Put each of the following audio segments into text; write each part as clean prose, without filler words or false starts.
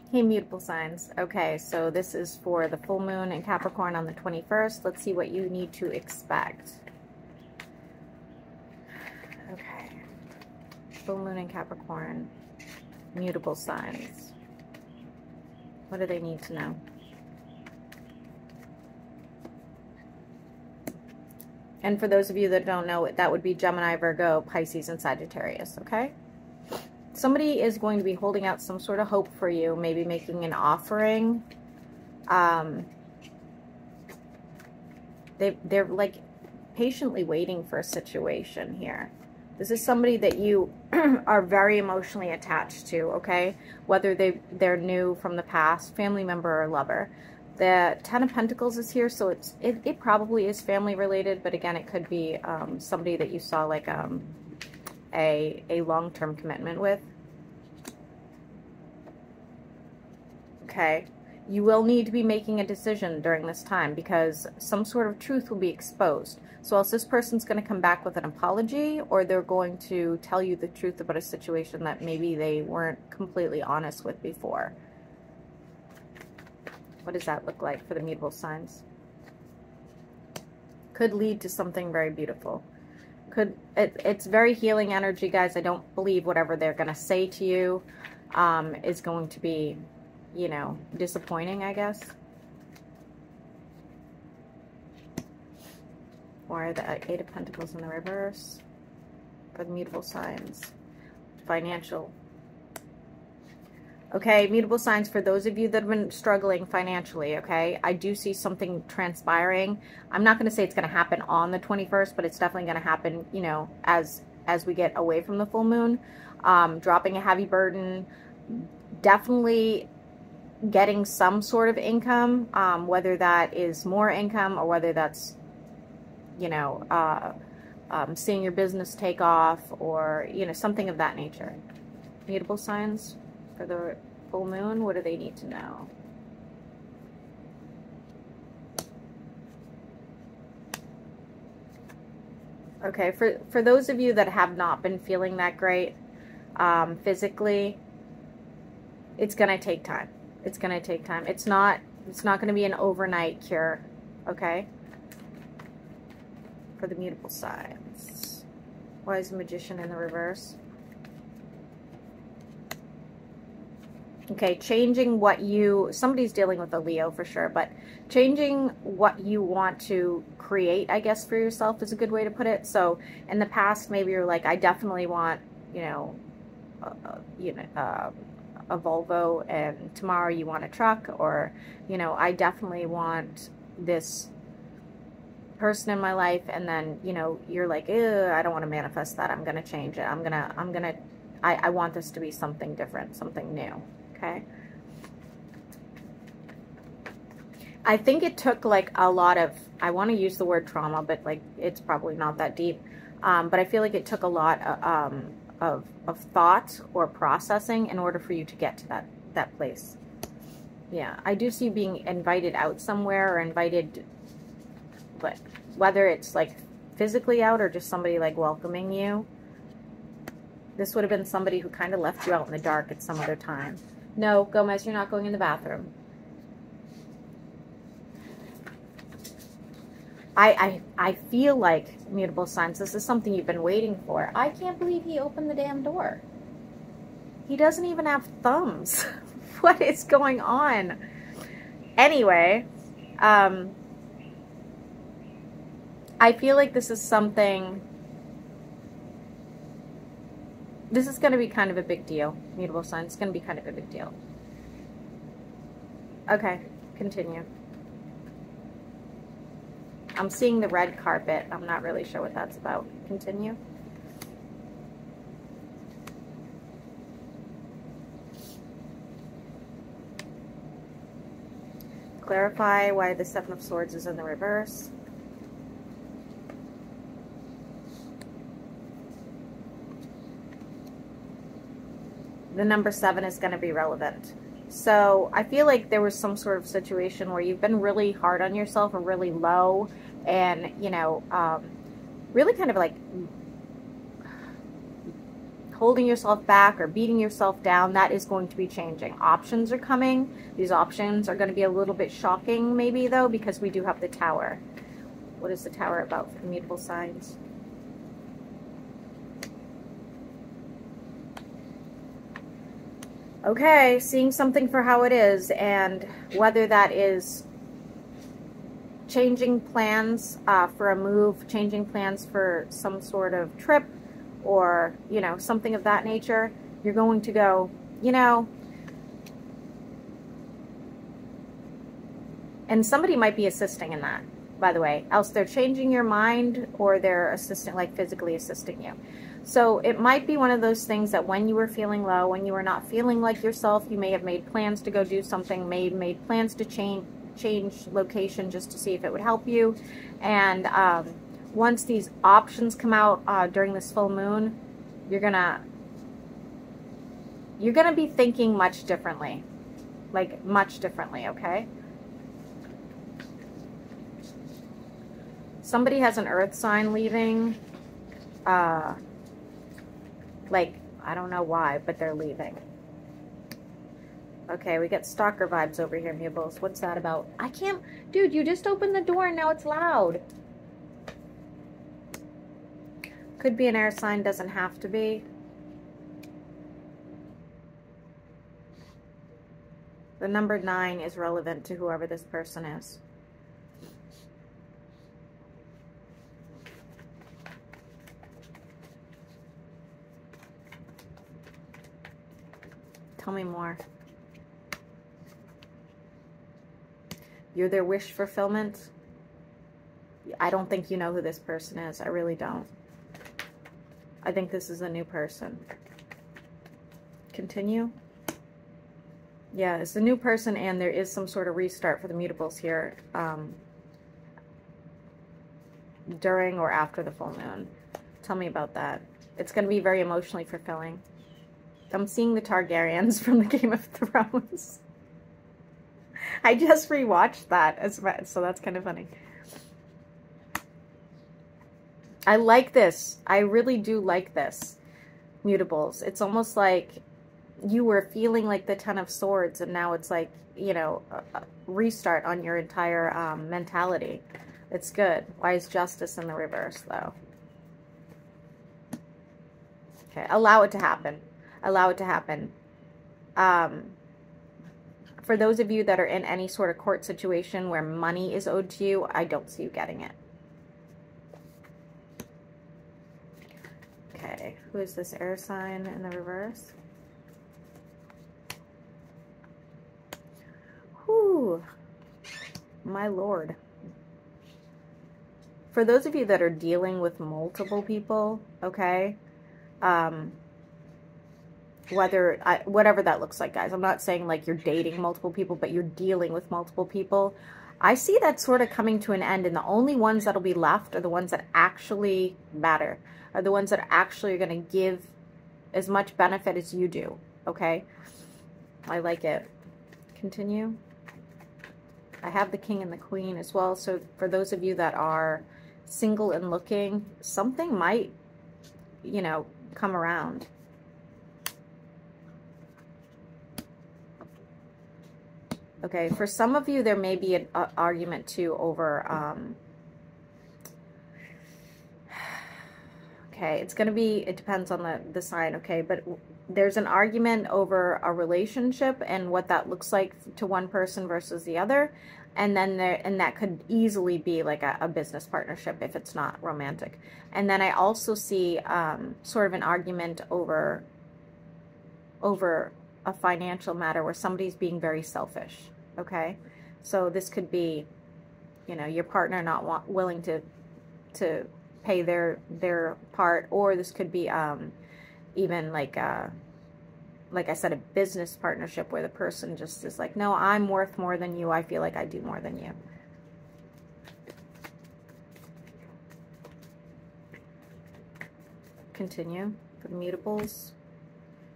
Hey, mutable signs. Okay, so this is for the full moon in Capricorn on the 21st. Let's see what you need to expect. Okay. Full moon in Capricorn. Mutable signs. What do they need to know? And for those of you that don't know, that would be Gemini, Virgo, Pisces, and Sagittarius, okay? Somebody is going to be holding out some sort of hope for you, maybe making an offering. They're like patiently waiting for a situation here. This is somebody that you are very emotionally attached to, okay? Whether they're new from the past, family member or lover. The Ten of Pentacles is here, so it probably is family related, but again, it could be somebody that you saw like a long-term commitment with. Okay, you will need to be making a decision during this time because some sort of truth will be exposed. So else this person's going to come back with an apology, or they're going to tell you the truth about a situation that maybe they weren't completely honest with before. What does that look like for the mutable signs? Could lead to something very beautiful. It's very healing energy, guys. I don't believe whatever they're going to say to you is going to be, you know, disappointing, I guess. Or the Eight of Pentacles in the reverse for the mutable signs. Financial. Okay, mutable signs for those of you that have been struggling financially, okay? I do see something transpiring. I'm not going to say it's going to happen on the 21st, but it's definitely going to happen, you know, as we get away from the full moon. Dropping a heavy burden. Definitely getting some sort of income, whether that is more income or whether that's, you know, seeing your business take off or, you know, something of that nature. Mutable signs for the full moon, what do they need to know? Okay, for those of you that have not been feeling that great physically, it's going to take time. It's going to take time. It's not going to be an overnight cure, okay? For the mutable signs. Why is the Magician in the reverse? Okay, changing what you, somebody's dealing with a Leo for sure, but changing what you want to create, I guess, for yourself is a good way to put it. So in the past, maybe you're like, I definitely want, you know, a Volvo, and tomorrow you want a truck, or, you know, I definitely want this person in my life, and then, you know, you're like, I don't want to manifest that. I'm going to change it. I want this to be something different, something new. Okay. I think it took like a lot of, I want to use the word trauma, but like it's probably not that deep. But I feel like it took a lot of thought or processing in order for you to get to that place. Yeah, I do see you being invited out somewhere, or invited, but whether it's like physically out or just somebody like welcoming you. This would have been somebody who kind of left you out in the dark at some other time. No, Gomez, you're not going in the bathroom. I feel like, mutable signs, this is something you've been waiting for. I can't believe he opened the damn door. He doesn't even have thumbs. What is going on? Anyway, I feel like this is something, this is going to be kind of a big deal, mutable signs. It's going to be kind of a big deal. Okay, continue. I'm seeing the red carpet. I'm not really sure what that's about. Continue. Clarify why the Seven of Swords is in the reverse. The number 7 is going to be relevant. So I feel like there was some sort of situation where you've been really hard on yourself or really low, and, you know, really kind of like holding yourself back or beating yourself down, that is going to be changing. Options are coming. These options are going to be a little bit shocking maybe though, because we do have the Tower. What is the Tower about for the mutable signs? Okay, seeing something for how it is, and whether that is changing plans for a move, changing plans for some sort of trip, or, you know, something of that nature, you're going to go, you know, and somebody might be assisting in that, by the way, else they're changing your mind or they're assisting, like physically assisting you. So it might be one of those things that when you were feeling low, when you were not feeling like yourself, you may have made plans to go do something, made plans to change location just to see if it would help you. And once these options come out during this full moon, you're gonna be thinking much differently, like much differently, okay? Somebody has an earth sign leaving, like, I don't know why, but they're leaving. Okay, we get stalker vibes over here, Mutables. What's that about? I can't... Dude, you just opened the door and now it's loud. Could be an air sign, doesn't have to be. The number 9 is relevant to whoever this person is. Tell me more. You're their wish fulfillment. I don't think you know who this person is. I really don't. I think this is a new person. Continue. Yeah, it's a new person, and there is some sort of restart for the mutables here during or after the full moon. Tell me about that. It's going to be very emotionally fulfilling. I'm seeing the Targaryens from the Game of Thrones. I just rewatched that, so that's kind of funny. I like this. I really do like this, Mutables. It's almost like you were feeling like the Ten of Swords, and now it's like, you know, a restart on your entire mentality. It's good. Why is Justice in the reverse, though? Okay, allow it to happen. Allow it to happen. For those of you that are in any sort of court situation where money is owed to you, I don't see you getting it. Okay, who is this air sign in the reverse? Whew, my lord. For those of you that are dealing with multiple people, okay, whatever that looks like, guys. I'm not saying like you're dating multiple people, but you're dealing with multiple people. I see that sort of coming to an end, and the only ones that'll be left are the ones that actually matter, are the ones that actually are going to give as much benefit as you do, okay? I like it. Continue. I have the King and the Queen as well, so for those of you that are single and looking, something might, you know, come around. Okay, for some of you, there may be an argument too over, okay, it's going to be, it depends on the sign, okay, but there's an argument over a relationship and what that looks like to one person versus the other, and then that could easily be like a business partnership if it's not romantic. And then I also see sort of an argument over a financial matter where somebody's being very selfish, okay? So this could be, you know, your partner not willing to pay their part, or this could be even like I said, a business partnership where the person just is like, no, I'm worth more than you. I feel like I do more than you. Continue for the mutables.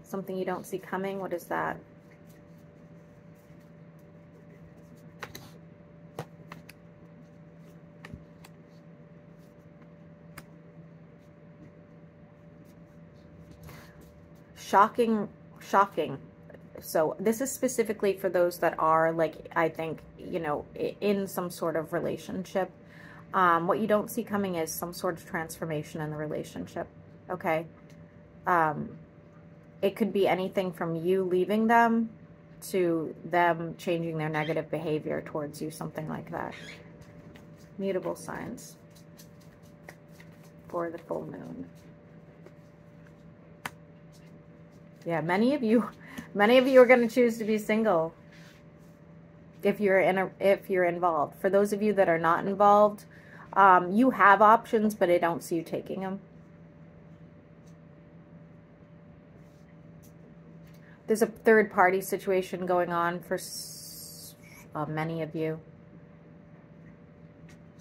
Something you don't see coming. What is that? shocking. So this is specifically for those that are, like, I think, you know, in some sort of relationship. What you don't see coming is some sort of transformation in the relationship, okay? It could be anything from you leaving them to them changing their negative behavior towards you, something like that. Mutable signs for the full moon. Yeah, many of you are going to choose to be single if you're involved. For those of you that are not involved, you have options, but I don't see you taking them. There's a third party situation going on for many of you.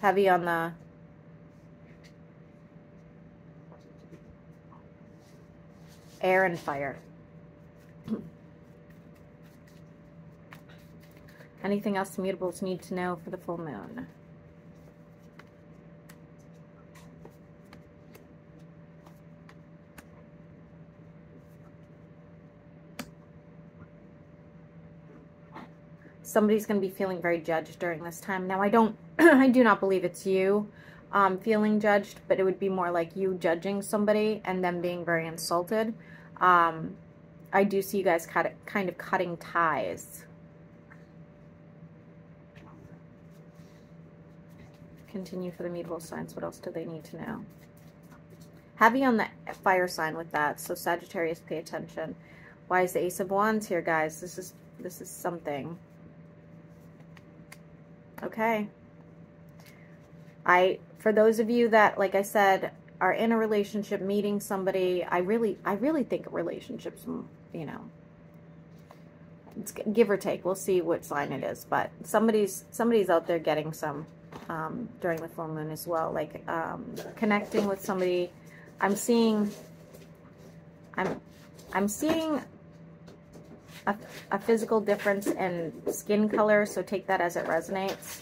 Heavy on the air and fire. Anything else the mutables need to know for the full moon? Somebody's going to be feeling very judged during this time. Now, I do not believe it's you feeling judged, but it would be more like you judging somebody and them being very insulted. I do see you guys kind of cutting ties. Continue for the mutable signs. What else do they need to know? Heavy on the fire sign with that. So Sagittarius, pay attention. Why is the Ace of Wands here, guys? This is something. Okay. For those of you that, like I said, are in a relationship, meeting somebody, I really think relationships, you know, it's give or take. We'll see what sign it is, but somebody's out there getting some during the full moon as well, like connecting with somebody. I'm seeing a physical difference in skin color, so take that as it resonates.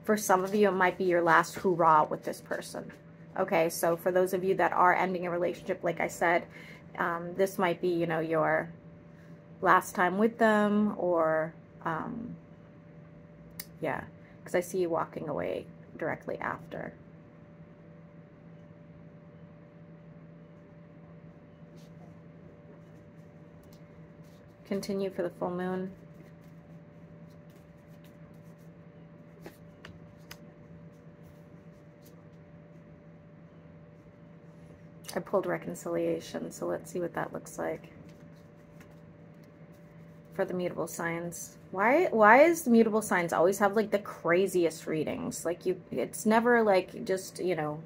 For some of you, it might be your last hoorah with this person. Okay, so for those of you that are ending a relationship, like I said, this might be, you know, your last time with them, or, yeah, because I see you walking away directly after. Continue for the full moon. I pulled reconciliation, so let's see what that looks like for the mutable signs. Why is mutable signs always have like the craziest readings? Like it's never like just, you know,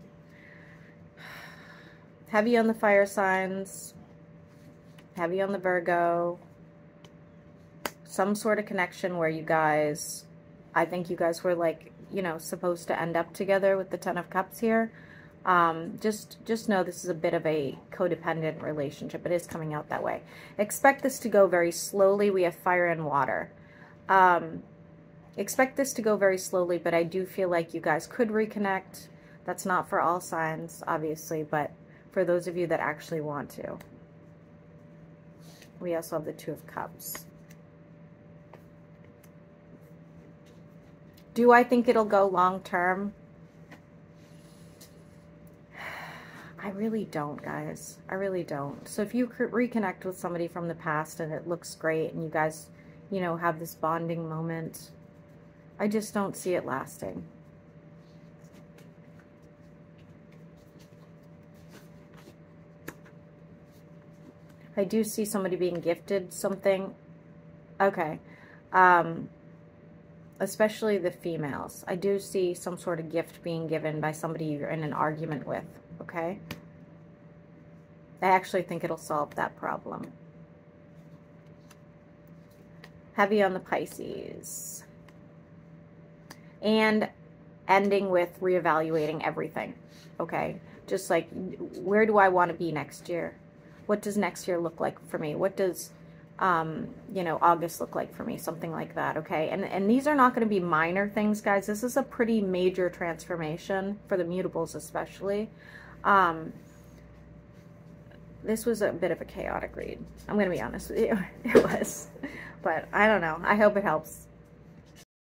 heavy on the fire signs, heavy on the Virgo, some sort of connection where you guys, I think you guys were like, you know, supposed to end up together with the Ten of Cups here. Just know this is a bit of a codependent relationship. It is coming out that way. Expect this to go very slowly. We have fire and water. Expect this to go very slowly, but I do feel like you guys could reconnect. That's not for all signs, obviously, but for those of you that actually want to. We also have the Two of Cups. Do I think it'll go long term? I really don't, guys. I really don't. So if you reconnect with somebody from the past and it looks great and you guys, you know, have this bonding moment, I just don't see it lasting. I do see somebody being gifted something. Okay. Especially the females. I do see some sort of gift being given by somebody you're in an argument with. Okay? I actually think it'll solve that problem. Heavy on the Pisces. And ending with reevaluating everything. Okay? Just like, where do I want to be next year? What does next year look like for me? What does, you know, August look like for me? Something like that, okay? And these are not going to be minor things, guys. This is a pretty major transformation for the mutables especially. this was a bit of a chaotic read. I'm going to be honest with you. It was. But I don't know. I hope it helps.